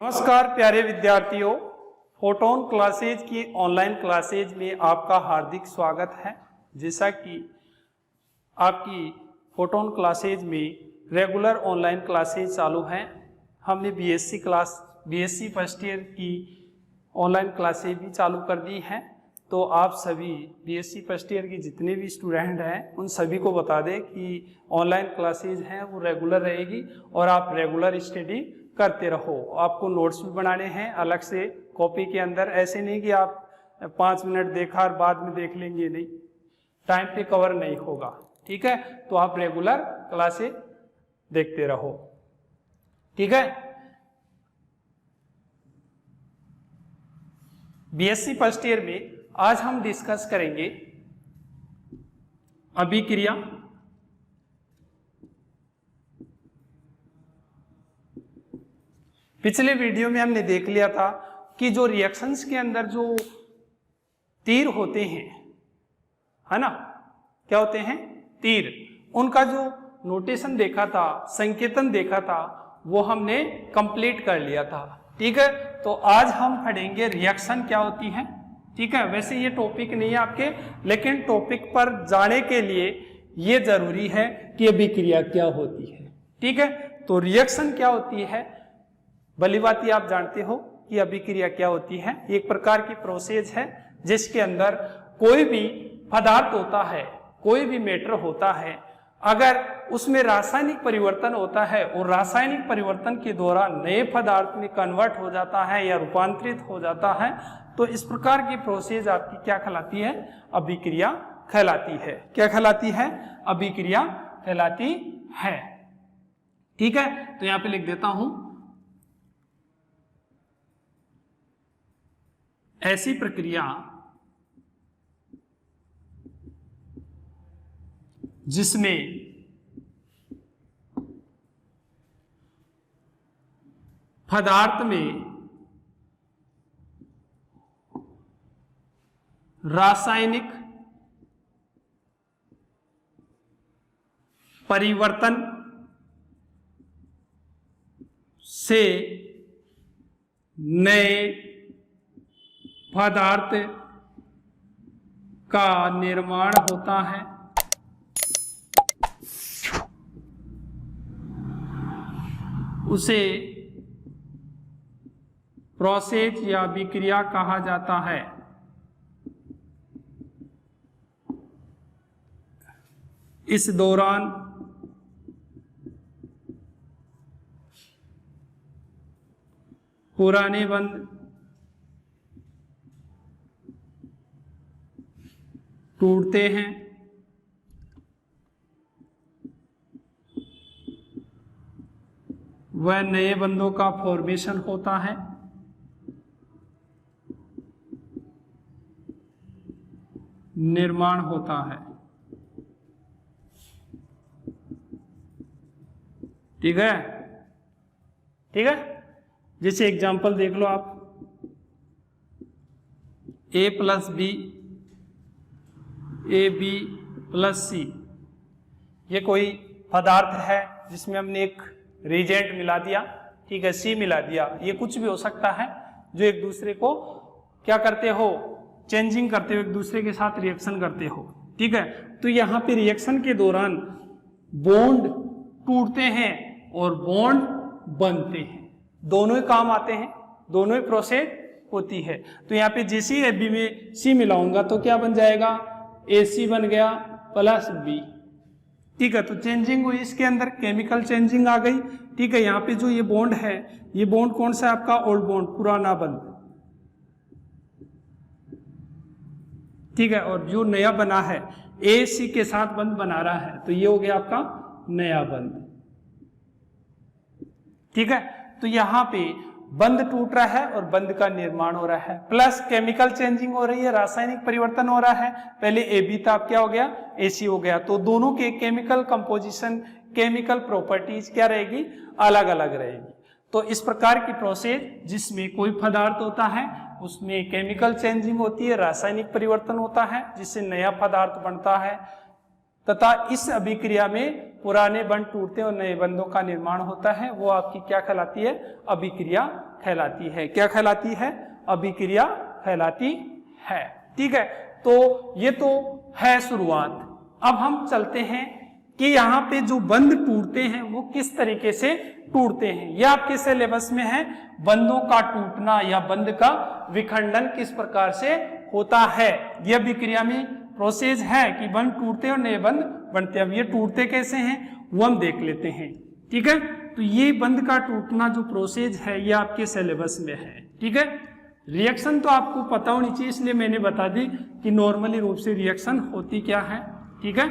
नमस्कार प्यारे विद्यार्थियों, फोटोन क्लासेज की ऑनलाइन क्लासेज में आपका हार्दिक स्वागत है। जैसा कि आपकी फोटोन क्लासेज में रेगुलर ऑनलाइन क्लासेज चालू हैं, हमने बीएससी फर्स्ट ईयर की ऑनलाइन क्लासेज भी चालू कर दी हैं। तो आप सभी बीएससी फर्स्ट ईयर के जितने भी स्टूडेंट हैं उन सभी को बता दें कि ऑनलाइन क्लासेज हैं वो रेगुलर रहेगी और आप रेगुलर स्टडी करते रहो। आपको नोट्स भी बनाने हैं अलग से कॉपी के अंदर। ऐसे नहीं कि आप 5 मिनट देखा और बाद में देख लेंगे, नहीं, टाइम पे कवर नहीं होगा। ठीक है, तो आप रेगुलर क्लासेस देखते रहो। ठीक है, बीएससी फर्स्ट ईयर में आज हम डिस्कस करेंगे अभिक्रिया, पिछले वीडियो में हमने देख लिया था कि जो रिएक्शंस के अंदर जो तीर होते हैं, है ना, क्या होते हैं, तीर, उनका जो नोटेशन देखा था, संकेतन देखा था, वो हमने कंप्लीट कर लिया था। ठीक है, तो आज हम पढ़ेंगे रिएक्शन क्या होती है। ठीक है, वैसे ये टॉपिक नहीं है आपके, लेकिन टॉपिक पर जाने के लिए ये जरूरी है कि अभिक्रिया क्या होती है। ठीक है, तो रिएक्शन क्या होती है, भली बात आप जानते हो कि अभिक्रिया क्या होती है। एक प्रकार की प्रोसेस है जिसके अंदर कोई भी पदार्थ होता है, कोई भी मैटर होता है, अगर उसमें रासायनिक परिवर्तन होता है और रासायनिक परिवर्तन के दौरान नए पदार्थ में कन्वर्ट हो जाता है या रूपांतरित हो जाता है, तो इस प्रकार की प्रोसेस आपकी क्या कहलाती है, अभिक्रिया कहलाती है। क्या कहलाती है, अभिक्रिया कहलाती है। ठीक है, तो यहां पे लिख देता हूं, ऐसी प्रक्रिया जिसमें पदार्थ में रासायनिक परिवर्तन से नए पदार्थ का निर्माण होता है, उसे प्रोसेस या अभिक्रिया कहा जाता है। इस दौरान पुराने बंध टूटते हैं, वह नए बंधों का फॉर्मेशन होता है। निर्माण होता है। ठीक है, ठीक है, जैसे एग्जांपल देख लो आप, A + B, AB + C, ये कोई पदार्थ है जिसमें हमने एक रिएजेंट मिला दिया। ठीक है, C मिला दिया, ये कुछ भी हो सकता है, जो एक दूसरे को क्या करते हो, चेंजिंग करते हो, एक दूसरे के साथ रिएक्शन करते हो। ठीक है, तो यहाँ पे रिएक्शन के दौरान बॉन्ड टूटते हैं और बॉन्ड बनते हैं, दोनों ही काम आते हैं, दोनों ही प्रोसेस होती है। तो यहाँ पे जैसे ही AB में C मिलाऊंगा तो क्या बन जाएगा, AC बन गया + B। ठीक है, तो चेंजिंग हुई, इसके अंदर केमिकल चेंजिंग आ गई। ठीक है, यहाँ पे जो ये बॉन्ड है, ये बॉन्ड कौन सा है आपका, ओल्ड बॉन्ड, पुराना बंध। ठीक है, और जो नया बना है AC के साथ बंध बना रहा है, तो ये हो गया आपका नया बंध। ठीक है, तो यहाँ पे बंध टूट रहा है और बंध का निर्माण हो रहा है, प्लस केमिकल चेंजिंग हो रही है, रासायनिक परिवर्तन हो रहा है। पहले AB था, अब क्या हो गया, AC हो गया। तो दोनों के केमिकल कंपोजिशन, केमिकल प्रॉपर्टीज क्या रहेगी, अलग अलग रहेगी। तो इस प्रकार की प्रोसेस जिसमें कोई पदार्थ होता है उसमें केमिकल चेंजिंग होती है, रासायनिक परिवर्तन होता है जिससे नया पदार्थ बनता है, तथा इस अभिक्रिया में पुराने बंध टूटते हैं और नए बंधों का निर्माण होता है, वो आपकी क्या कहलाती है? अभिक्रिया कहलाती है। क्या कहलाती है? अभिक्रिया कहलाती है। ठीक है, तो ये तो है शुरुआत। अब हम चलते हैं कि यहाँ पे जो बंध टूटते हैं वो किस तरीके से टूटते हैं। यह आपके सिलेबस में है, बंधों का टूटना या बंध का विखंडन किस प्रकार से होता है। यह अभिक्रिया में प्रोसेस है कि बंध टूटते हैं और नए बंध बनते हैं। अब ये टूटते कैसे हैं वो हम देख लेते हैं। ठीक है, तो ये बंध का टूटना जो प्रोसेस है ये आपके सिलेबस में है। ठीक है, रिएक्शन तो आपको पता होनी चाहिए, इसलिए मैंने बता दी कि नॉर्मली रूप से रिएक्शन होती क्या है। ठीक है,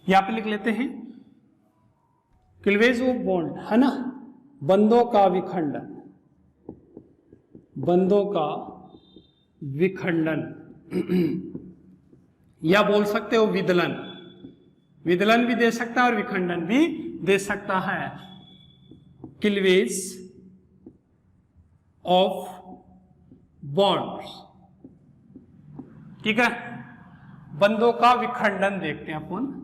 यहां पे लिख लेते हैं क्लीवेज ऑफ बॉन्ड, है ना, बंधों का विखंडन, बंधों का विखंडन या बोल सकते हो विदलन, विदलन भी दे सकता है और विखंडन भी दे सकता है। क्लीवेज ऑफ बॉन्ड्स, ठीक है, बंधों का विखंडन देखते हैं अपन।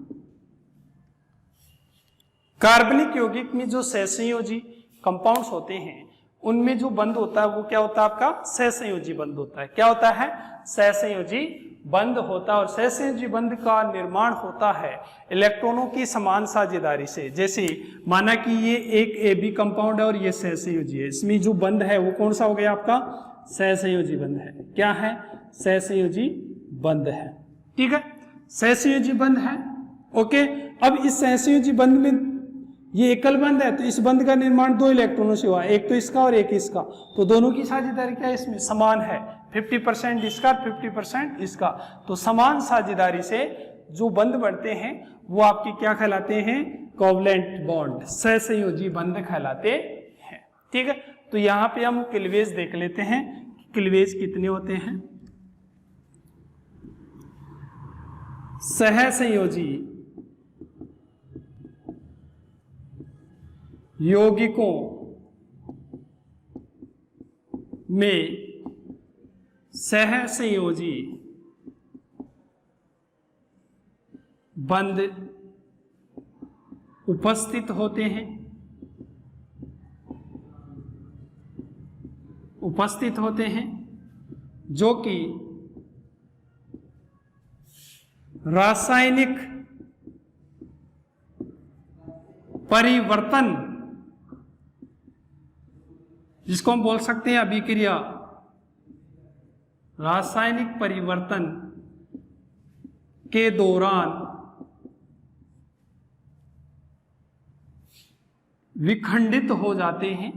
कार्बनिक यौगिक में जो सहसंयोजी कंपाउंड्स होते हैं उनमें जो बंध होता है वो क्या होता है? आपका सहसंयोजी बंध होता है। क्या होता है? सहसंयोजी बंध होता है। और सहसंयोजी बंध का निर्माण होता है इलेक्ट्रॉनों की समान साझेदारी से। जैसे माना कि ये एक AB कंपाउंड है और ये सहसंयोजी है, इसमें जो बंध है वो कौन सा हो गया? आपका सहसंयोजी बंध है। क्या है? सहसंयोजी बंध है। ठीक है, सहसंयोजी बंध है। ओके, अब इस सहसंयोजी बंध में ये एकल बंध है, तो इस बंध का निर्माण 2 इलेक्ट्रॉनों से हुआ, एक तो इसका और एक इसका, तो दोनों की साझेदारी क्या है? इसमें समान है, 50% इसका 50% इसका। तो समान साझेदारी से जो बंध बनते हैं वो आपके क्या कहलाते हैं? कोवलेंट बॉन्ड, सहसंयोजी बंध कहलाते हैं। ठीक है, तो यहाँ पे हम क्लीवेज देख लेते हैं, क्लीवेज कितने होते हैं। सहसंयोजी यौगिकों में सहसंयोजी बंध उपस्थित होते हैं, उपस्थित होते हैं, जो कि रासायनिक परिवर्तन, जिसको हम बोल सकते हैं अभिक्रिया, रासायनिक परिवर्तन के दौरान विखंडित हो जाते हैं।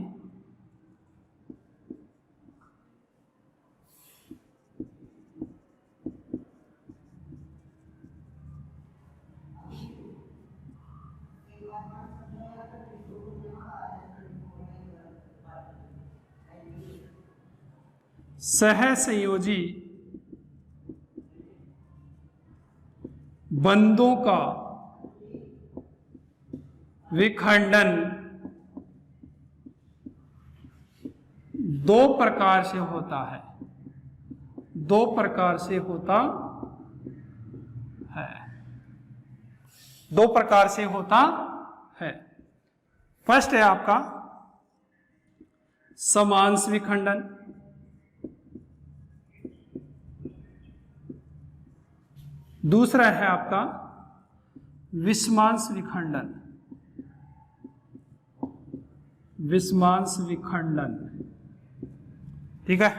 सहसंयोजी बंधों का विखंडन 2 प्रकार से होता है, 2 प्रकार से होता है, 2 प्रकार से होता है। फर्स्ट है आपका समांश विखंडन, दूसरा है आपका विषमांश विखंडन, विषमांश विखंडन। ठीक है,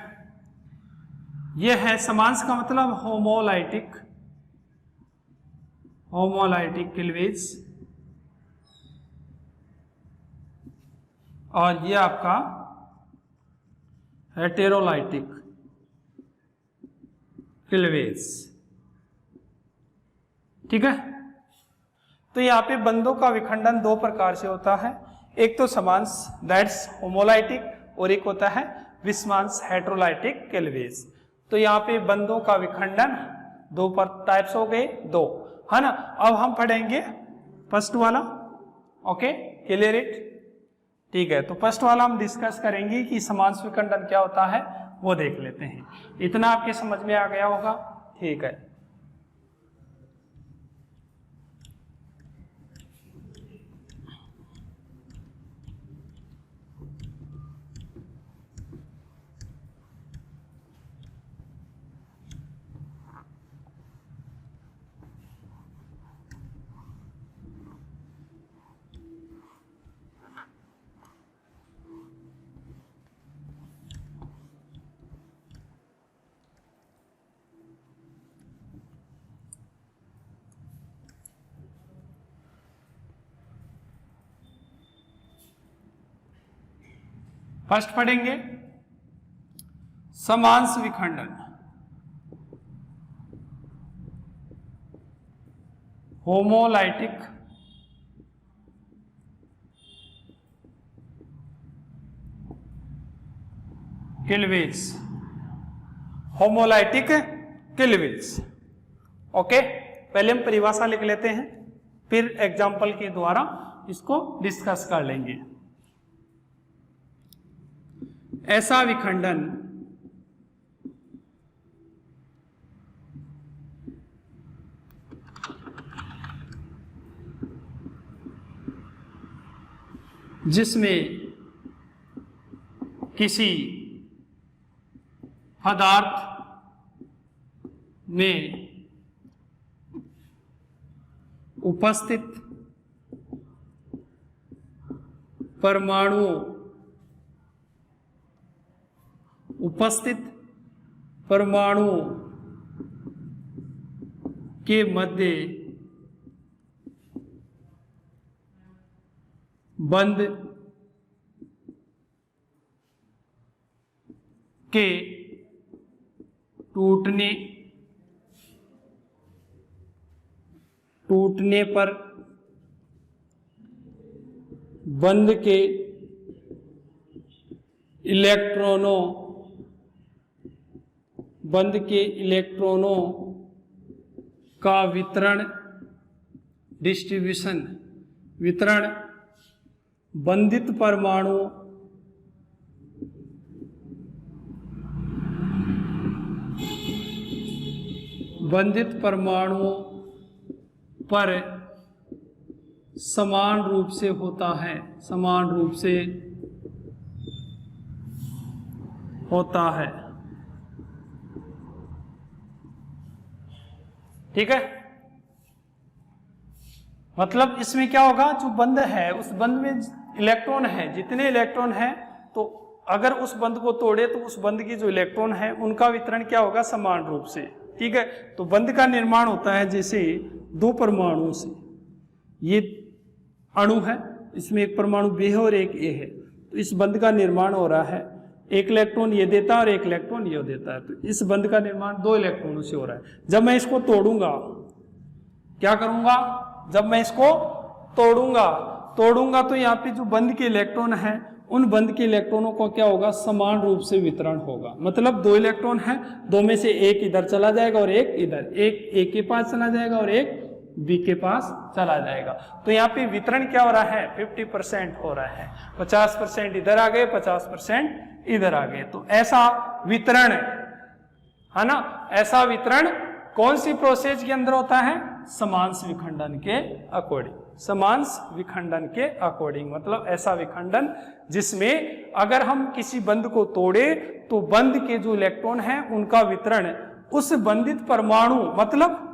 यह है समांश का मतलब होमोलाइटिक, होमोलाइटिक क्लीवेज, और यह आपका हेटेरोलाइटिक क्लीवेज। ठीक है, तो यहाँ पे बंधों का विखंडन 2 प्रकार से होता है, एक तो समांश दैट्स होमोलाइटिक, और एक होता है विषमांश हेटेरोलाइटिक क्लीवेज। तो यहाँ पे बंधों का विखंडन 2 टाइप्स हो गए, 2, है ना। अब हम पढ़ेंगे फर्स्ट वाला। Okay, clear it. ठीक है, तो फर्स्ट वाला हम डिस्कस करेंगे कि समांश विखंडन क्या होता है, वो देख लेते हैं। इतना आपके समझ में आ गया होगा, ठीक है। फर्स्ट पढ़ेंगे समांश विखंडन। Homolytic cleavage, homolytic cleavage. Okay, पहले हम परिभाषा लिख लेते हैं, फिर एग्जाम्पल के द्वारा इसको डिस्कस कर लेंगे। ऐसा विखंडन जिसमें किसी पदार्थ में उपस्थित परमाणुओं के मध्य बंध के टूटने पर बंध के इलेक्ट्रॉनों का वितरण बंधित परमाणुओं पर समान रूप से होता है। ठीक है, मतलब इसमें क्या होगा, जो बंध है उस बंध में इलेक्ट्रॉन है, जितने इलेक्ट्रॉन है, तो अगर उस बंध को तोड़े तो उस बंध की जो इलेक्ट्रॉन है उनका वितरण क्या होगा, समान रूप से। ठीक है, तो बंध का निर्माण होता है जैसे दो परमाणुओं से, ये अणु है, इसमें एक परमाणु बी है और एक ए है, तो इस बंध का निर्माण हो रहा है, एक इलेक्ट्रॉन ये देता है और एक इलेक्ट्रॉन ये देता है, तो इस बंध का निर्माण दो इलेक्ट्रॉनों से हो रहा है। जब मैं इसको तोड़ूंगा, क्या करूंगा, जब मैं इसको तोड़ूंगा तो यहाँ पे जो बंध के इलेक्ट्रॉन है, उन बंध के इलेक्ट्रॉनों को क्या होगा, समान रूप से वितरण होगा। मतलब दो इलेक्ट्रॉन है, दो में से एक इधर चला जाएगा और एक इधर, एक ए के पास चला जाएगा और एक बी के पास चला जाएगा। तो यहाँ पे वितरण क्या हो रहा है, 50% हो रहा है, 50% इधर आ गए, 50% इधर आ गए। तो ऐसा वितरण है ना, ऐसा वितरण कौन सी प्रोसेस के अंदर होता है, समांश विखंडन के अकॉर्डिंग। समांश विखंडन के अकॉर्डिंग मतलब ऐसा विखंडन जिसमें अगर हम किसी बंध को तोड़े तो बंध के जो इलेक्ट्रॉन हैं उनका वितरण उस बंधित परमाणु, मतलब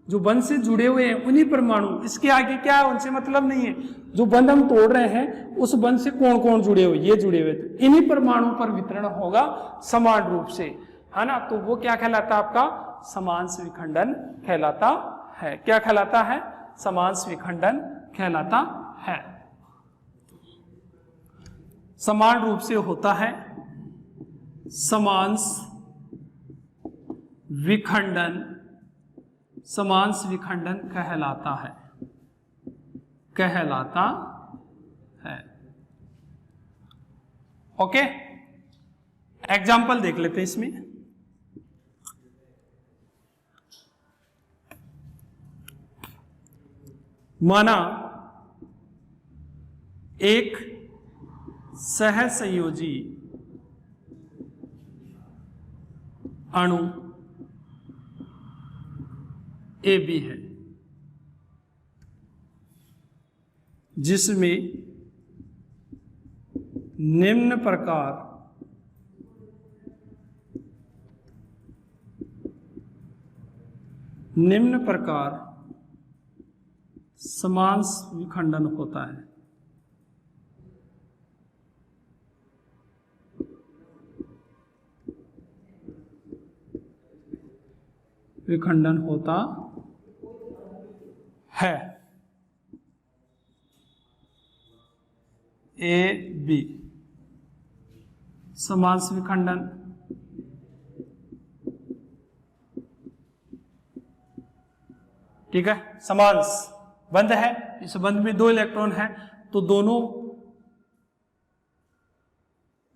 जो बंध से जुड़े हुए हैं उन्हीं परमाणु, इसके आगे क्या है उनसे मतलब नहीं है, जो बंध हम तोड़ रहे हैं उस बंध से कौन कौन जुड़े हुए, ये जुड़े हुए, तो इन्हीं परमाणु पर वितरण होगा समान रूप से, है ना। तो वो क्या कहलाता है, आपका समांश विखंडन कहलाता है। क्या कहलाता है, समांश विखंडन कहलाता है। समान रूप से होता है समांश विखंडन, समांश विखंडन कहलाता है। ओके, एग्जाम्पल देख लेते हैं इसमें। माना एक सहसंयोजी अणु AB है, जिसमें निम्न प्रकार समांश विखंडन होता है। विखंडन होता है AB समांश विखंडन। ठीक है, समांश बंद है, इस बंद में 2 इलेक्ट्रॉन है, तो दोनों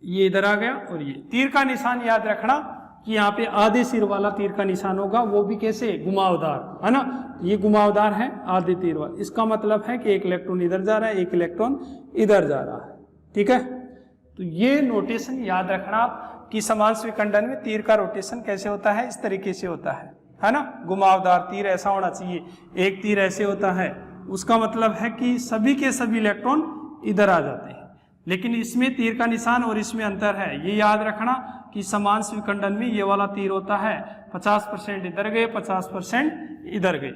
ये इधर आ गया और ये तीर का निशान याद रखना कि यहाँ पे आधे सिर वाला तीर का निशान होगा, वो भी कैसे, घुमावदार, है ना। ये घुमावदार है आधे तीर वाला, इसका मतलब है कि एक इलेक्ट्रॉन इधर जा रहा है, एक इलेक्ट्रॉन इधर जा रहा है। ठीक है, तो ये नोटेशन याद रखना कि समांश विखंडन में तीर का रोटेशन कैसे होता है, इस तरीके से होता है ना। घुमावदार तीर ऐसा होना चाहिए, एक तीर ऐसे होता है, उसका मतलब है कि सभी के सभी इलेक्ट्रॉन इधर आ जाते हैं। लेकिन इसमें तीर का निशान और इसमें अंतर है, ये याद रखना कि समांश विखंडन में ये वाला तीर होता है 50% इधर गए, 50% इधर गए।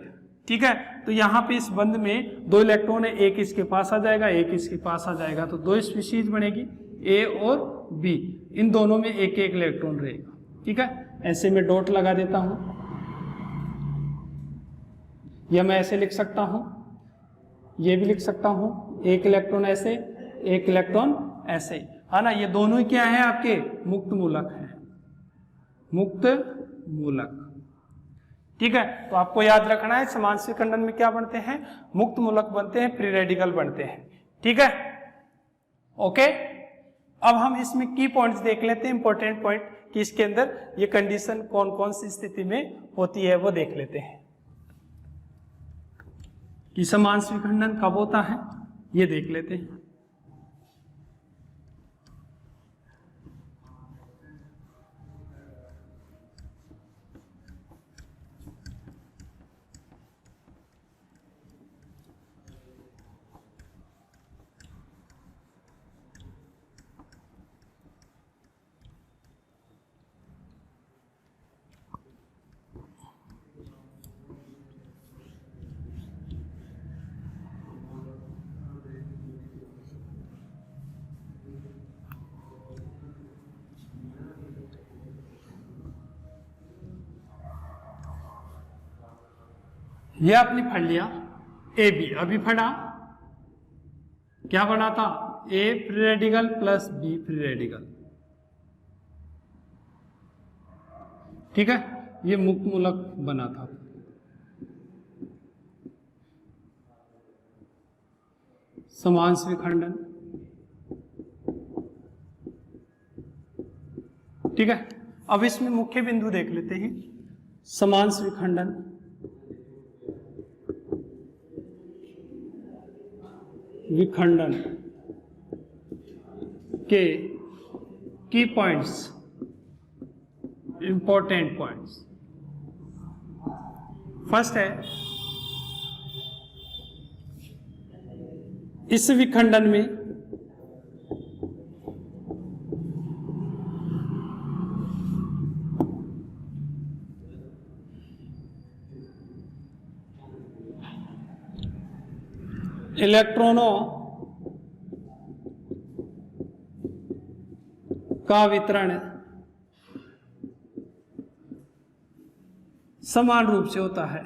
ठीक है, तो यहाँ पे इस बंद में 2 इलेक्ट्रॉन है, एक इसके पास आ जाएगा, एक इसके पास आ जाएगा, तो 2 स्पीशीज बनेगी, A और B, इन दोनों में एक एक इलेक्ट्रॉन रहेगा। ठीक है, ऐसे में डॉट लगा देता हूं, या मैं ऐसे लिख सकता हूं, ये भी लिख सकता हूं, एक इलेक्ट्रॉन ऐसे, एक इलेक्ट्रॉन ऐसे, है ना। ये दोनों ही क्या है, आपके मुक्त मूलक हैं, मुक्त मूलक। ठीक है, तो आपको याद रखना है समांश विखंडन में क्या बनते हैं, मुक्त मूलक बनते हैं, फ्री रेडिकल बनते हैं। ठीक है, ओके। अब हम इसमें की पॉइंट्स देख लेते हैं, इंपॉर्टेंट पॉइंट, कि इसके अंदर ये कंडीशन कौन कौन सी स्थिति में होती है वो देख लेते हैं। कि समांश विखंडन कब होता है ये देख लेते हैं। ये आपने पढ़ लिया ए बी, अभी पढ़ा क्या बना था, A free radical plus B free radical. ठीक है, ये मुक्त मूलक बना था। समांश विखंडन, ठीक है। अब इसमें मुख्य बिंदु देख लेते हैं। समांश विखंडन, विखंडन के की पॉइंट्स, इंपॉर्टेंट पॉइंट्स। फर्स्ट है, इस विखंडन में इलेक्ट्रॉनों का वितरण समान रूप से होता है।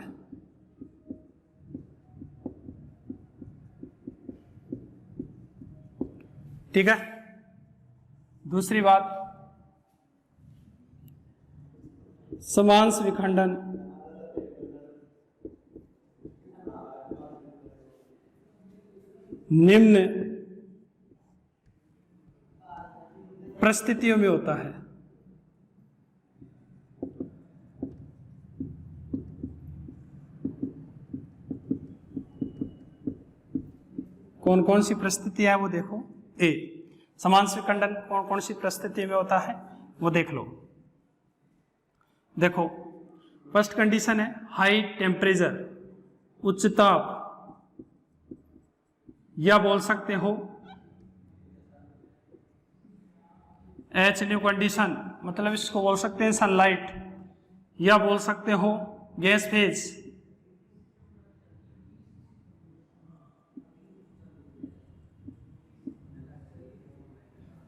ठीक है, दूसरी बात, समांश विखंडन निम्न परिस्थितियों में होता है। कौन कौन सी परिस्थितियां है वो देखो। ए, समान स्विखंडन कौन कौन सी परिस्थिति में होता है वो देख लो। देखो फर्स्ट कंडीशन है हाई टेम्परेचर, उच्च ताप, या बोल सकते हो एच न्यू कंडीशन, मतलब इसको बोल सकते हैं सनलाइट, या बोल सकते हो गैस फेज।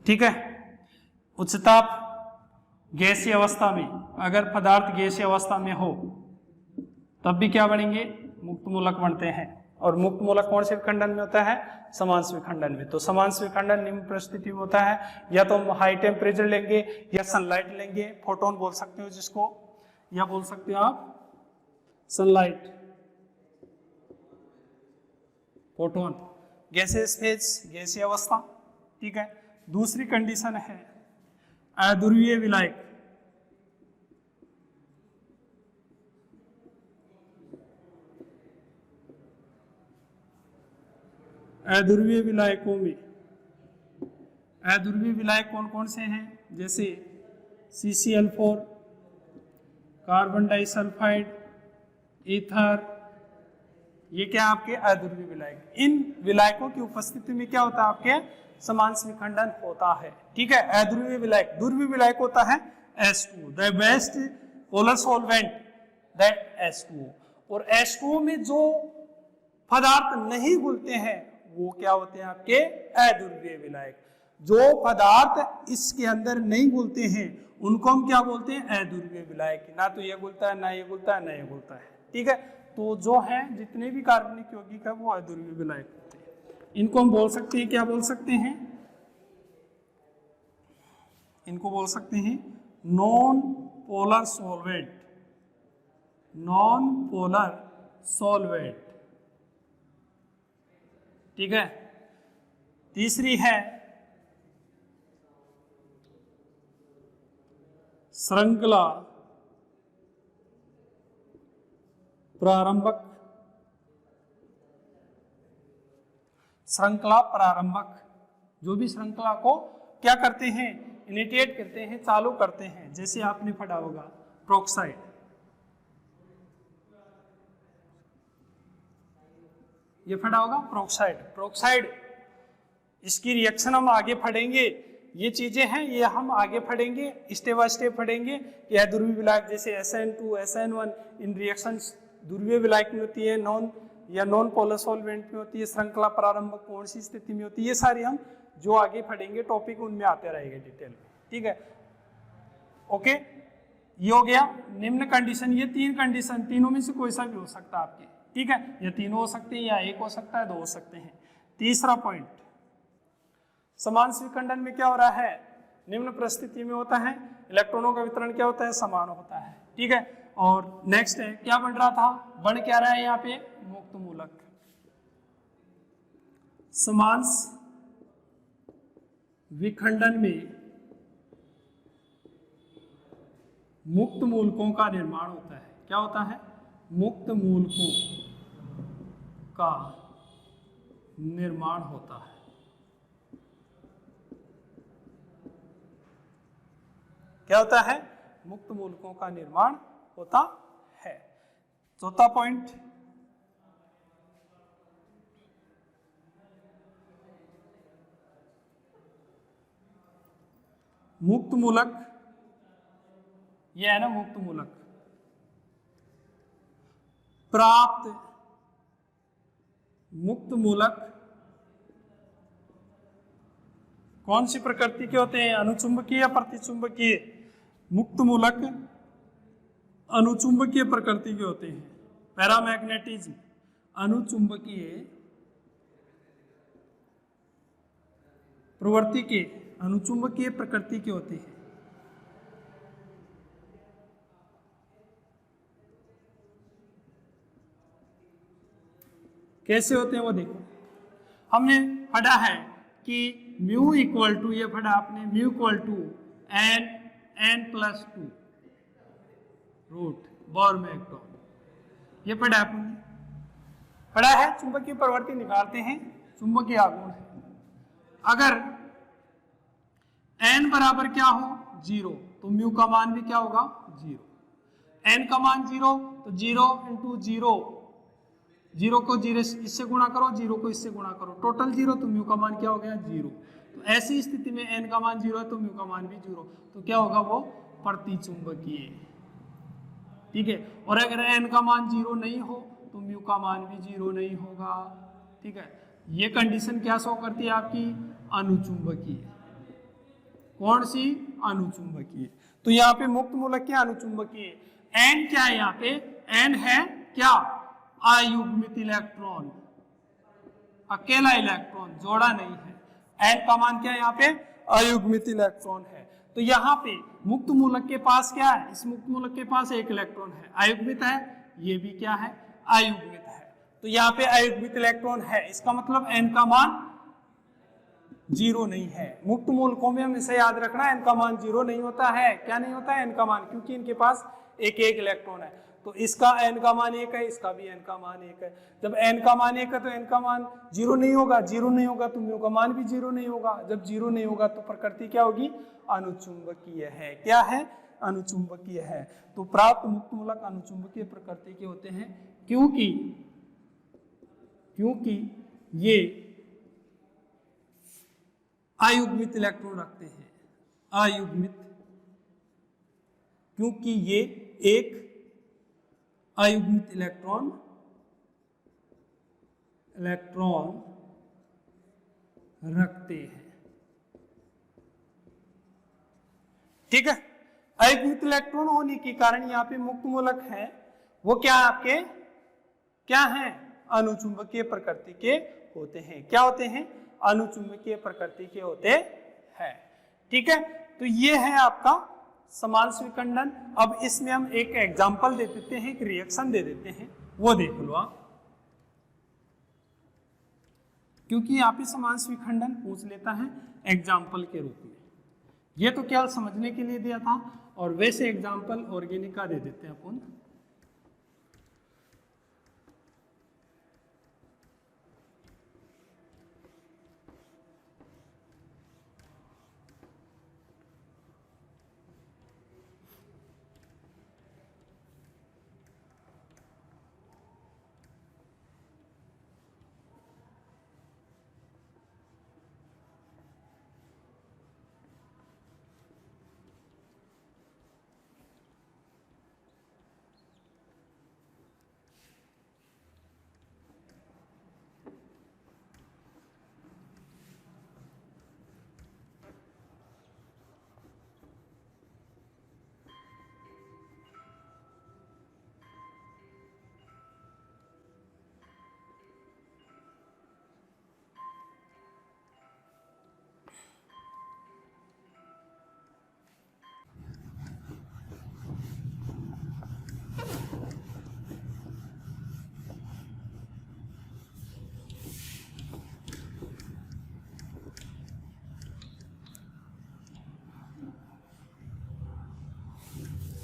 ठीक है, उच्च ताप गैसीय अवस्था में, अगर पदार्थ गैसीय अवस्था में हो तब भी क्या बनेंगे, मुक्त मूलक बनते हैं। और मुक्त मूलक कौन से विखंडन में होता है, समान स्विखंडन में। तो समान स्विखंडन निम्न परिस्थिति में होता है, या तो हम हाई टेम्परेचर लेंगे या सनलाइट लेंगे, फोटोन बोल सकते हो जिसको, या बोल सकते हो आप सनलाइट, फोटोन, गैसेस फेज गैसीय अवस्था। ठीक है, दूसरी कंडीशन है अध्रुवीय विलायक। अध्रुवीय विलायकों में अध्रुवीय विलायक कौन कौन से हैं, जैसे CCl4, कार्बन डाइसल्फाइड, ईथर, ये क्या आपके अध्रुवीय विलायक। इन विलायकों की उपस्थिति में क्या होता है, आपके समान स्विखंडन होता है। ठीक है, अध्रुवीय विलायक। ध्रुवीय विलायक होता है H2, the best polar solvent that H2। और H2 में जो पदार्थ नहीं घुलते हैं वो क्या होते हैं, आपके अध्रुवीय विलायक। जो पदार्थ इसके अंदर नहीं घुलते हैं उनको हम क्या बोलते हैं, अध्रुवीय विलायक। ना तो ये घुलता है, ना ये घुलता है, ना ये घुलता है। ठीक है, तो जो है जितने भी कार्बनिक यौगिक है वो अध्रुवीय विलायक होते हैं। इनको हम बोल सकते हैं, क्या बोल सकते हैं, इनको बोल सकते हैं non polar solvent, non polar solvent. ठीक है, तीसरी है श्रृंखला प्रारंभक। श्रृंखला प्रारंभक जो भी श्रृंखला को क्या करते हैं, इनिशिएट करते हैं, चालू करते हैं। जैसे आपने पढ़ा होगा प्रोक्साइड, ये पढ़ा होगा प्रोक्साइड। प्रोक्साइड इसकी रिएक्शन हम आगे पढ़ेंगे, ये चीजें हैं ये हम आगे पढ़ेंगे, स्टेप बाय स्टेप पढ़ेंगे। यह ध्रुवीय विलायक जैसे SN2, SN1 इन रिएक्शंस ध्रुवीय विलायक में होती है, नॉन या नॉन पोलर सॉल्वेंट में होती है, श्रृंखला प्रारंभक कौन सी स्थिति में होती है, ये सारी हम जो आगे पढ़ेंगे टॉपिक उनमें आते रहेंगे डिटेल में। ठीक है, ओके, ये हो गया निम्न कंडीशन। ये तीन कंडीशन, तीनों में से कोई सा भी हो सकता है आपके। ठीक है, ये तीनों हो सकते हैं या एक हो सकता है, दो हो सकते हैं। तीसरा पॉइंट, समान स्विखंडन में क्या हो रहा है, निम्न परिस्थिति में होता है, इलेक्ट्रॉनों का वितरण क्या होता है, समान होता है। ठीक है, और नेक्स्ट है क्या बन रहा था, बन क्या रहा है यहाँ पे, मुक्त मूलक। समान विखंडन में मुक्त मूलकों का निर्माण होता है। क्या होता है, मुक्त मूलकों का निर्माण होता है। क्या होता है, मुक्त मूलकों का निर्माण होता है। चौथा पॉइंट, मुक्त मूलक, यह है ना मुक्त मूलक, प्राप्त मुक्त मूलक कौन सी प्रकृति के होते हैं, अनुचुंबकीय या प्रतिचुंबकीय। मुक्त मूलक अनुचुंबकीय प्रकृति के होते हैं। पैरामैग्नेटिज्म अनुचुंबकीय प्रवृत्ति के, अनुचुंबकीय प्रकृति के होते हैं। कैसे होते हैं वो देखो, हमने पढ़ा है कि म्यू इक्वल टू, ये पढ़ा आपने, mu equal to n+2 root Bohr magneton, ये पढ़ा आपने, पढ़ा है। चुंबकीय प्रवृत्ति निकालते हैं, चुंबकीय आघूर्ण है। अगर n बराबर क्या हो 0, तो म्यू का मान भी क्या होगा 0। n का मान 0, तो 0 इंटू 0, 0 को 0 इससे गुणा करो, 0 को इससे गुणा करो, टोटल 0, तो म्यू का मान क्या हो गया 0। तो ऐसी स्थिति में n का मान 0 है तो म्यू का मान भी 0, तो क्या होगा वो प्रतिचुंबकीय। ठीक है, और अगर n का मान 0 नहीं हो तो म्यू का मान भी 0 नहीं होगा। ठीक है, ये कंडीशन क्या शो करती है आपकी अनुचुंबकीय। कौन सी अनुचुंबकीय। तो यहाँ पे मुक्त मूलक क्या अनुचुंबकीय। n क्या है यहाँ पे, n है क्या अयुग्मित इलेक्ट्रॉन, अकेला इलेक्ट्रॉन, जोड़ा नहीं है। n का मान क्या है यहाँ पे अयुग्मित इलेक्ट्रॉन है। तो यहाँ पे मुक्त मूलक के पास क्या है, इस मुक्त मूलक के पास एक इलेक्ट्रॉन है, अयुग्मित है, ये भी क्या है अयुग्मित है। तो यहाँ पे अयुग्मित इलेक्ट्रॉन है, इसका मतलब n का मान 0 नहीं है। मुक्त मूलकों में हम इसे याद रखना, n का मान 0 नहीं होता है। क्या नहीं होता है n का मान, क्योंकि इनके पास एक एक इलेक्ट्रॉन है। तो इसका n का मान 1 है, इसका भी n का मान 1 है। जब n का मान 1 है तो n का मान 0 नहीं होगा, 0 नहीं होगा तो म्यू का मान भी 0 नहीं होगा। जब 0 नहीं होगा तो प्रकृति क्या होगी अनुचुंबकीय है। क्या है अनुचुंबकीय है। तो प्राप्त मुक्त मूलक अनुचुंबकीय प्रकृति के होते हैं, क्योंकि ये अयुग्मित इलेक्ट्रॉन रखते हैं, अयुग्मित, क्योंकि ये एक अयुग्मित इलेक्ट्रॉन रखते हैं। ठीक है, अयुग्मित इलेक्ट्रॉन होने के कारण यहाँ पे मुक्त मूलक है वो क्या आपके क्या है अनुचुंबकीय प्रकृति के होते हैं। क्या होते हैं अनुचुंबकीय प्रकृति के होते हैं। ठीक है, तो ये है आपका समान स्विखंडन। अब इसमें हम एक एग्जांपल दे देते हैं, एक रिएक्शन दे देते हैं, वो देख लो आप, क्योंकि यहाँ पे समान स्विखंडन पूछ लेता है एग्जाम्पल के रूप में। ये तो केवल समझने के लिए दिया था, और वैसे एग्जाम्पल ऑर्गेनिक का दे देते हैं अपन।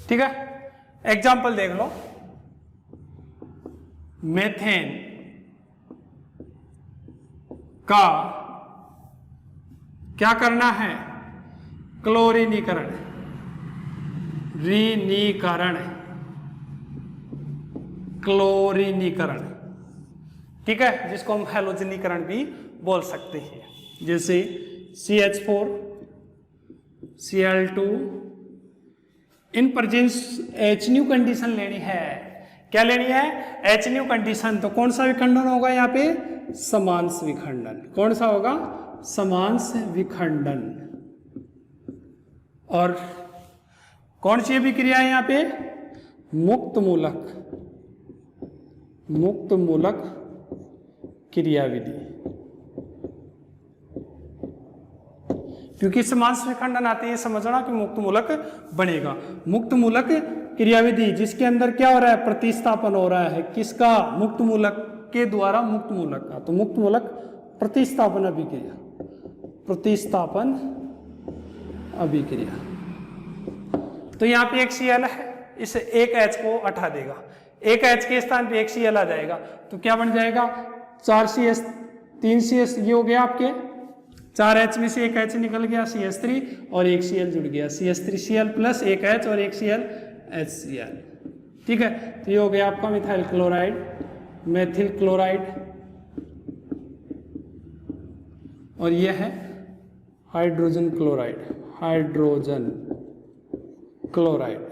ठीक है, एग्जाम्पल देख लो। मेथेन का क्या करना है क्लोरीनीकरण, क्लोरीनीकरण। ठीक है, जिसको हम हैलोजनीकरण भी बोल सकते हैं। जैसे CH4 Cl2 in presence HNu condition लेनी है। क्या लेनी है HNu कंडीशन। तो कौन सा विखंडन होगा यहाँ पे समांश विखंडन। कौन सा होगा समांश विखंडन। और कौन सी अभिक्रिया है यहाँ पे मुक्त मूलक क्रियाविधि। क्योंकि समांश विखंडन आते हैं समझना कि मुक्त मूलक बनेगा। मुक्त मूलक क्रियाविधि जिसके अंदर क्या हो रहा है प्रतिस्थापन हो रहा है किसका मुक्त मूलक के द्वारा मुक्त मूलक का। तो मुक्त मूलक प्रतिस्थापन अभिक्रिया, प्रतिस्थापन अभिक्रिया। तो यहाँ पे एक Cl है, इस एक H को हटा देगा, एक H के स्थान पे एक Cl आ जाएगा। तो क्या बन जाएगा 4CS 3CS, ये हो गया आपके 4 H में से एक H निकल गया CH3 और एक Cl जुड़ गया CH3Cl प्लस एक H और एक Cl HCl। ठीक है, तो ये हो गया आपका मिथाइल क्लोराइड, मेथिल क्लोराइड, और ये है हाइड्रोजन क्लोराइड, हाइड्रोजन क्लोराइड।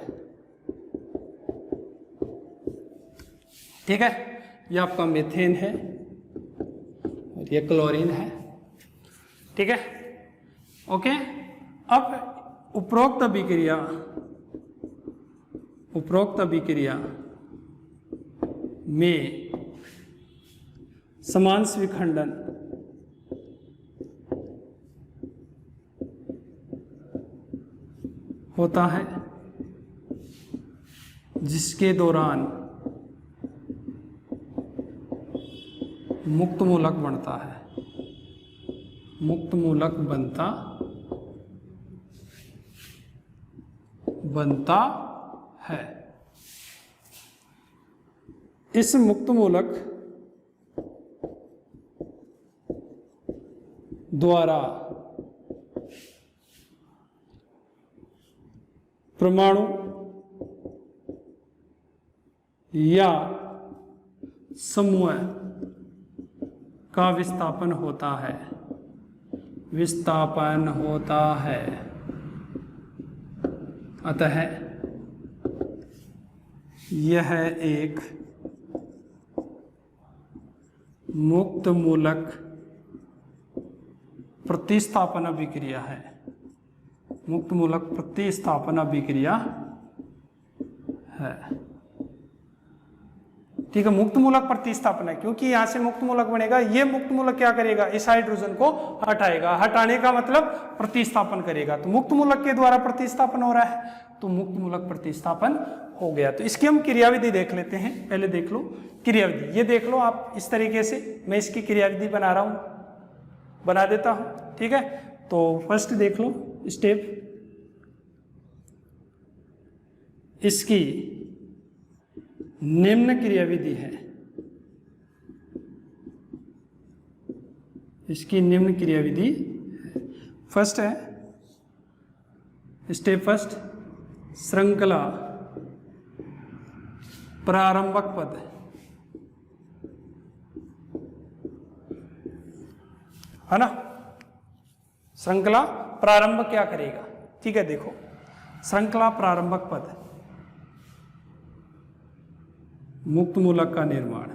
ठीक है, ये आपका मीथेन है और ये क्लोरीन है। ठीक है, ओके। अब उपरोक्त अभिक्रिया में समांश विखंडन होता है, जिसके दौरान मुक्त मूलक बनता है, मुक्त मूलक बनता है। इस मुक्त मूलक द्वारा परमाणु या समूह का विस्थापन होता है, विस्थापन होता है। अतः यह एक मुक्त मूलक प्रतिस्थापन अभिक्रिया है, मुक्त मूलक प्रतिस्थापन अभिक्रिया है। ठीक है, मुक्त मूलक प्रतिस्थापन है क्योंकि यहां से मुक्त मूलक बनेगा, ये मुक्त मूलक क्या करेगा, इस हाइड्रोजन को हटाएगा, हटाने का मतलब प्रतिस्थापन करेगा, तो मुक्त मूलक के द्वारा प्रतिस्थापन हो रहा है, तो मुक्त मूलक प्रतिस्थापन हो गया। तो इसकी हम क्रियाविधि देख लेते हैं, पहले देख लो क्रियाविधि, ये देख लो आप इस तरीके से, मैं इसकी क्रियाविधि बना रहा हूं, बना देता हूं। ठीक है, तो फर्स्ट देख लो स्टेप, इसकी निम्न क्रियाविधि है, इसकी निम्न क्रियाविधि फर्स्ट है, स्टेप फर्स्ट, श्रृंखला प्रारंभक पद, है ना, श्रृंखला प्रारंभ क्या करेगा। ठीक है, देखो श्रृंखला प्रारंभक पद, मुक्त मूलक का निर्माण,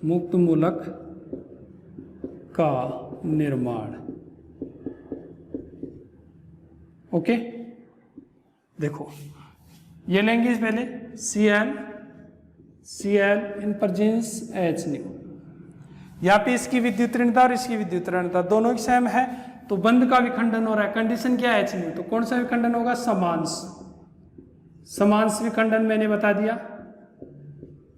मुक्त मूलक का निर्माण। ओके, देखो ये लेंगे पहले Cl in presence H new, यहाँ पे इसकी विद्युत ऋणता और इसकी विद्युत ऋणता दोनों ही सेम है, तो बंध का विखंडन हो रहा है, कंडीशन क्या है H न्यू, तो कौन सा विखंडन होगा, समांश, समांश विखंडन मैंने बता दिया,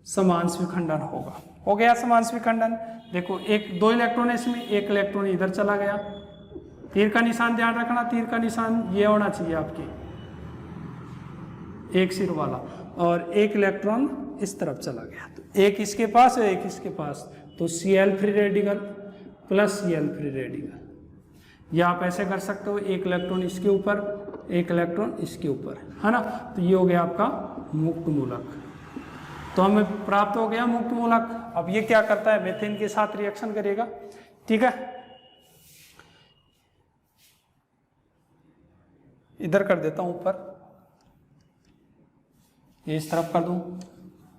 समांश विखंडन होगा, हो गया समांश विखंडन। देखो एक 2 इलेक्ट्रॉन है इसमें, एक इलेक्ट्रॉन इधर चला गया, तीर का निशान ध्यान रखना, तीर का निशान ये होना चाहिए आपके, एक सिर वाला, और एक इलेक्ट्रॉन इस तरफ चला गया, तो एक इसके पास है एक इसके पास, तो Cl free radical plus Cl free radical, या आप ऐसे कर सकते हो, एक इलेक्ट्रॉन इसके ऊपर एक इलेक्ट्रॉन इसके ऊपर, है ना, तो ये हो गया आपका मुक्त मूलक, तो हमें प्राप्त हो गया मुक्त मूलक। अब ये क्या करता है, मीथेन के साथ रिएक्शन करेगा। ठीक है, इधर कर देता हूं ऊपर, ये इस तरफ कर दूं,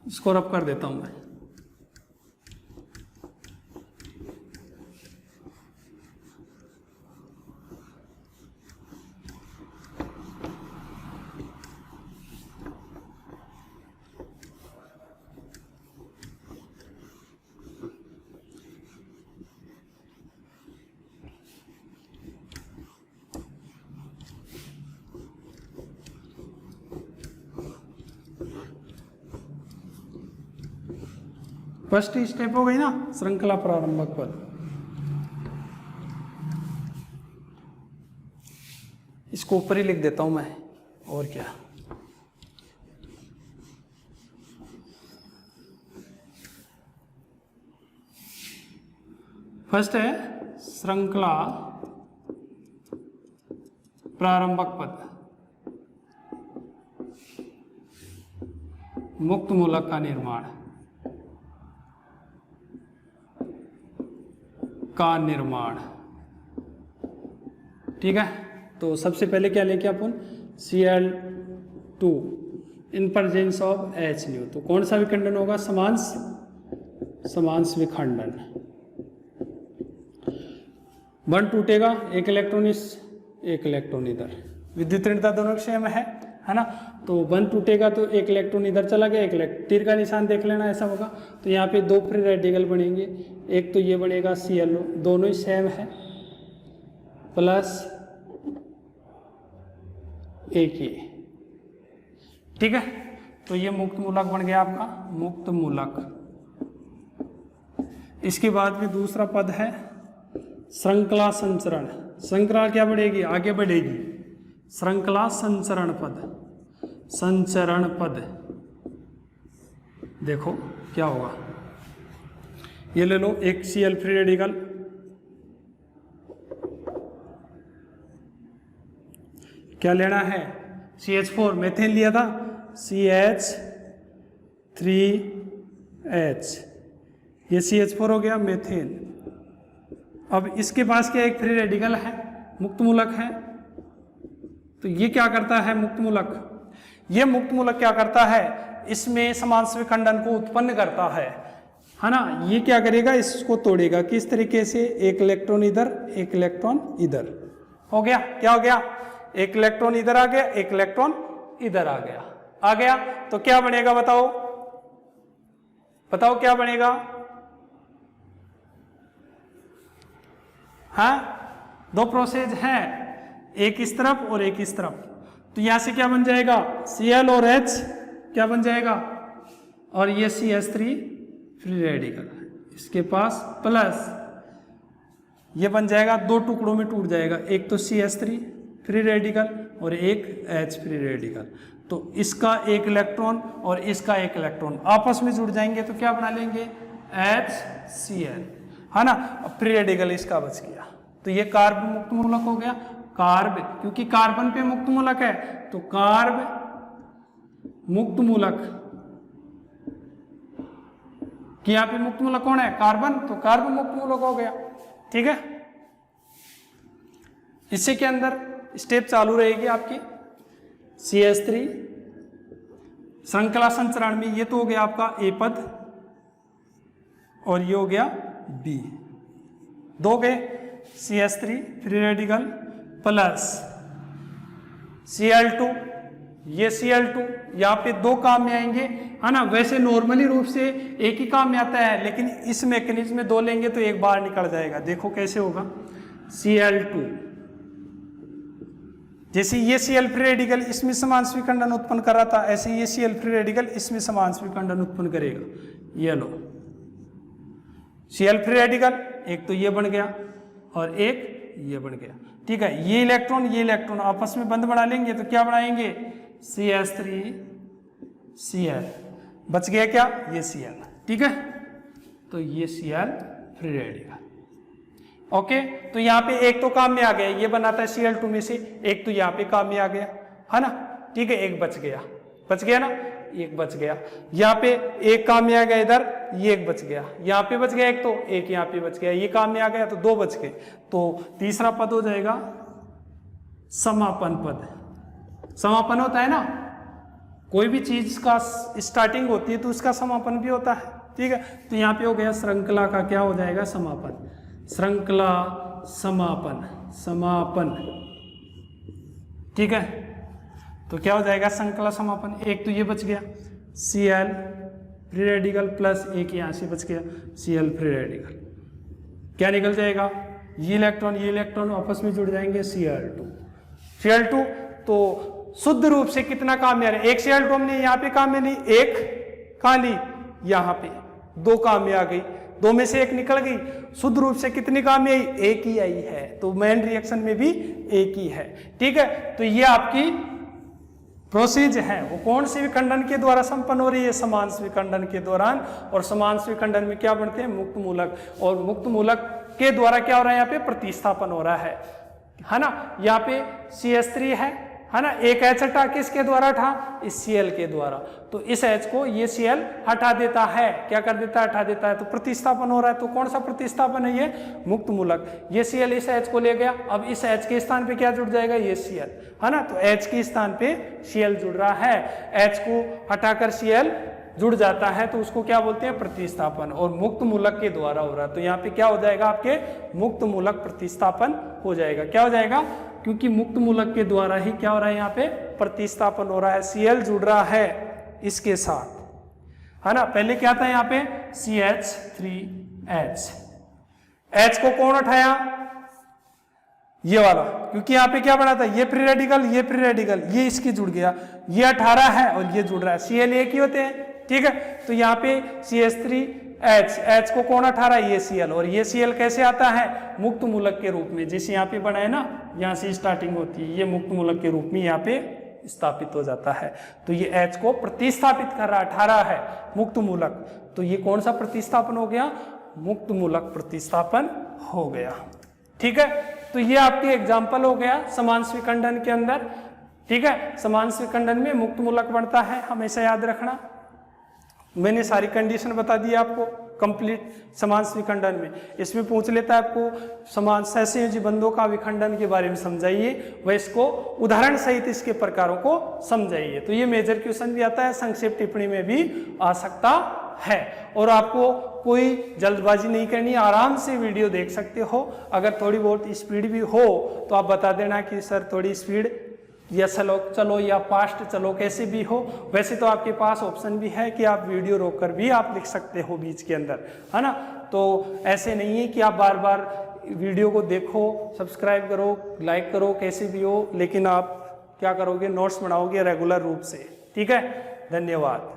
इसको रब कर देता हूं मैं, फर्स्ट स्टेप हो गई ना, श्रृंखला प्रारंभक पद, इसको ऊपर ही लिख देता हूं मैं, और क्या, फर्स्ट है श्रृंखला प्रारंभक पद, मुक्त मूलक का निर्माण, ठीक है। तो सबसे पहले क्या लेके अपन Cl2 in presence of H new, तो कौन सा विखंडन होगा? समांश विखंडन। बंध टूटेगा, एक इलेक्ट्रॉन एक इलेक्ट्रॉन इधर, विद्युत ऋणता दोनों सेम है ना। तो बंध टूटेगा तो एक इलेक्ट्रॉन इधर चला गया, एक तीर का निशान देख लेना, ऐसा होगा। तो यहाँ पे दो फ्री रेडिकल बनेंगे, एक तो ये बनेगा Cl, दोनों ही सेम है, प्लस एक ये, ठीक है। तो ये मुक्त मूलक बन गया आपका मुक्त मूलक। इसके बाद में दूसरा पद है श्रृंखला संचरण। श्रृंखला क्या बढ़ेगी? आगे बढ़ेगी। श्रृंखला संचरण पद, संचरण पद देखो क्या होगा। ये ले लो एक Cl फ्री रेडिकल, क्या लेना है? CH4 मेथेन लिया था, CH3H, ये CH4 हो गया मेथेन। अब इसके पास क्या एक फ्री रेडिकल है, मुक्त मूलक है। तो ये क्या करता है मुक्त मूलक? ये मुक्त मूलक क्या करता है? इसमें समांश विखंडन को उत्पन्न करता है ना। ये क्या करेगा? इसको तोड़ेगा। किस तरीके से? एक इलेक्ट्रॉन इधर, एक इलेक्ट्रॉन इधर, हो गया। क्या हो गया? एक इलेक्ट्रॉन इधर आ गया, एक इलेक्ट्रॉन इधर आ गया। तो क्या बनेगा बताओ? बताओ क्या बनेगा? हाँ, दो प्रोसेस हैं, एक इस तरफ और एक इस तरफ। तो यहां से क्या बन जाएगा? Cl और H क्या बन जाएगा? और ये CH3 फ्री रेडिकल इसके पास, प्लस ये बन जाएगा, दो टुकड़ों में टूट जाएगा, एक तो CH3 फ्री रेडिकल और एक H फ्री रेडिकल। तो इसका एक इलेक्ट्रॉन और इसका एक इलेक्ट्रॉन आपस में जुड़ जाएंगे तो क्या बना लेंगे? HCl, है ना। फ्री रेडिकल इसका बच गया। तो ये कार्ब मुक्त मूलक हो गया। कार्ब, क्योंकि कार्बन पे मुक्त मूलक है तो कार्ब मुक्त मूलक, कि यहाँ पे मुक्त मूलक कौन है? कार्बन, तो कार्ब मुक्त मूलक हो गया, ठीक है। इसी के अंदर स्टेप चालू रहेगी आपकी। CH3 श्रृंखला संचरण में ये तो हो गया आपका A पद और ये हो गया B, दो गए CH3 free radical plus Cl2, ये Cl2 यहाँ पे दो काम में आएंगे, है ना। वैसे नॉर्मली रूप से एक ही काम में आता है, लेकिन इस मैकेनिज्म में दो लेंगे तो एक बार निकल जाएगा। देखो कैसे होगा। Cl2, जैसे ये Cl फ्री रेडिकल इसमें समांश विखंडन उत्पन्न कर रहा था, ऐसे ये Cl फ्री रेडिकल इसमें समांश विखंडन उत्पन्न करेगा। ये लो Cl फ्री रेडिकल, एक तो ये बन गया और एक ये बन गया, ठीक है। ये इलेक्ट्रॉन आपस में बंध बना लेंगे तो क्या बनाएंगे? CH3Cl, बच गया क्या? ये Cl, ठीक है। तो ये Cl फ्री रेडिकल, ओके। तो यहाँ पे एक तो काम में आ गया, ये बनाता है Cl2 में से, एक तो यहाँ पे काम में आ गया, है ना, ठीक है। एक बच गया ना, एक बच गया। यहाँ पे एक काम में आ गया इधर, ये एक बच गया, यहाँ पे बच गया एक, तो एक यहाँ पे बच गया, ये काम में आ गया तो दो बच गए। तो तीसरा पद हो जाएगा समापन पद। समापन होता है ना, कोई भी चीज का स्टार्टिंग होती है तो उसका समापन भी होता है, ठीक है। तो यहाँ पे हो गया श्रृंखला का क्या हो जाएगा? समापन। श्रृंखला समापन, ठीक है। तो क्या हो जाएगा? श्रृंखला समापन। एक तो ये बच गया Cl फ्री रेडिकल प्लस एक यहाँ से बच गया Cl फ्री रेडिकल, क्या निकल जाएगा? ये इलेक्ट्रॉन आपस में जुड़ जाएंगे Cl2। तो शुद्ध रूप से कितना काम में आ रहा है? एक Cl2 हमने यहाँ पे काम में ली, एक कहाँ ली? यहाँ पे। दो काम में आ गई, दो में से एक निकल गई। शुद्ध रूप से कितनी काम में आई? एक ही आई है। तो मेन रिएक्शन में भी एक ही है, ठीक है। तो ये आपकी प्रोसेस है, वो कौन सी विखंडन के द्वारा संपन्न हो रही है? समांश विखंडन के दौरान। और समांश विखंडन में क्या बनते हैं? मुक्त मूलक। और मुक्त मूलक के द्वारा क्या हो रहा है? यहाँ पे प्रतिस्थापन हो रहा है ना। यहाँ पे CH3 है ना, एक H हटा किसके द्वारा हटा, इस Cl के द्वारा। तो इस H को ये Cl हटा देता है, क्या कर देता है, हटा देता है। तो प्रतिस्थापन हो रहा है। तो कौन सा प्रतिस्थापन है ये, मुक्त मूलक। ये Cl इस H को ले गया, अब इस H के स्थान पे क्या जुड़ जाएगा, ये Cl, है ना। तो H के स्थान पे Cl जुड़ रहा है, H को हटाकर Cl जुड़ जाता है, तो उसको क्या बोलते हैं, प्रतिस्थापन। और मुक्त मूलक के द्वारा हो रहा है। तो यहाँ पे क्या हो जाएगा, आपके मुक्त मूलक प्रतिस्थापन हो जाएगा। क्या हो जाएगा, क्योंकि मुक्त मूलक के द्वारा ही क्या हो रहा है, यहाँ पे प्रतिस्थापन हो रहा है। Cl जुड़ रहा है इसके साथ, है ना। पहले क्या था यहाँ पे, CH3H, H को कौन उठाया, ये वाला, क्योंकि यहाँ पे क्या बना था, ये फ्री रेडिकल, ये फ्री रेडिकल, ये इसकी जुड़ गया, ये 18 है और ये जुड़ रहा है। Cl एक ही होते हैं, ठीक है। तो यहाँ पे CH3H, H को कौन 18, ये Cl, और ये Cl कैसे आता है, मुक्त मूलक के रूप में। जैसे यहाँ पे बना है ना, यहाँ से स्टार्टिंग होती है, ये मुक्त मूलक के रूप में यहाँ पे स्थापित हो जाता है। तो ये H को प्रतिस्थापित कर रहा है, 18 है मुक्त मूलक। तो ये कौन सा प्रतिस्थापन हो गया, मुक्त मूलक प्रतिस्थापन हो गया, ठीक है। तो ये आपके एग्जाम्पल हो गया समान स्विकंडन के अंदर, ठीक है। समान स्विकंडन में मुक्त मूलक बनता है, हमेशा याद रखना। मैंने सारी कंडीशन बता दी आपको कंप्लीट समान स्विकंडन में। इसमें पूछ लेता है आपको समान सहसंयोजी बंधों का विखंडन के बारे में समझाइए, वह इसको उदाहरण सहित इसके प्रकारों को समझाइए। तो ये मेजर क्वेश्चन भी आता है, संक्षेप टिप्पणी में भी आ सकता है। और आपको कोई जल्दबाजी नहीं करनी, आराम से वीडियो देख सकते हो। अगर थोड़ी बहुत स्पीड भी हो तो आप बता देना कि सर थोड़ी स्पीड या स्लो चलो या फास्ट चलो, कैसे भी हो। वैसे तो आपके पास ऑप्शन भी है कि आप वीडियो रोककर भी आप लिख सकते हो बीच के अंदर, है ना। तो ऐसे नहीं है कि आप बार बार वीडियो को देखो, सब्सक्राइब करो, लाइक करो, कैसे भी हो, लेकिन आप क्या करोगे, नोट्स बनाओगे रेगुलर रूप से, ठीक है। धन्यवाद।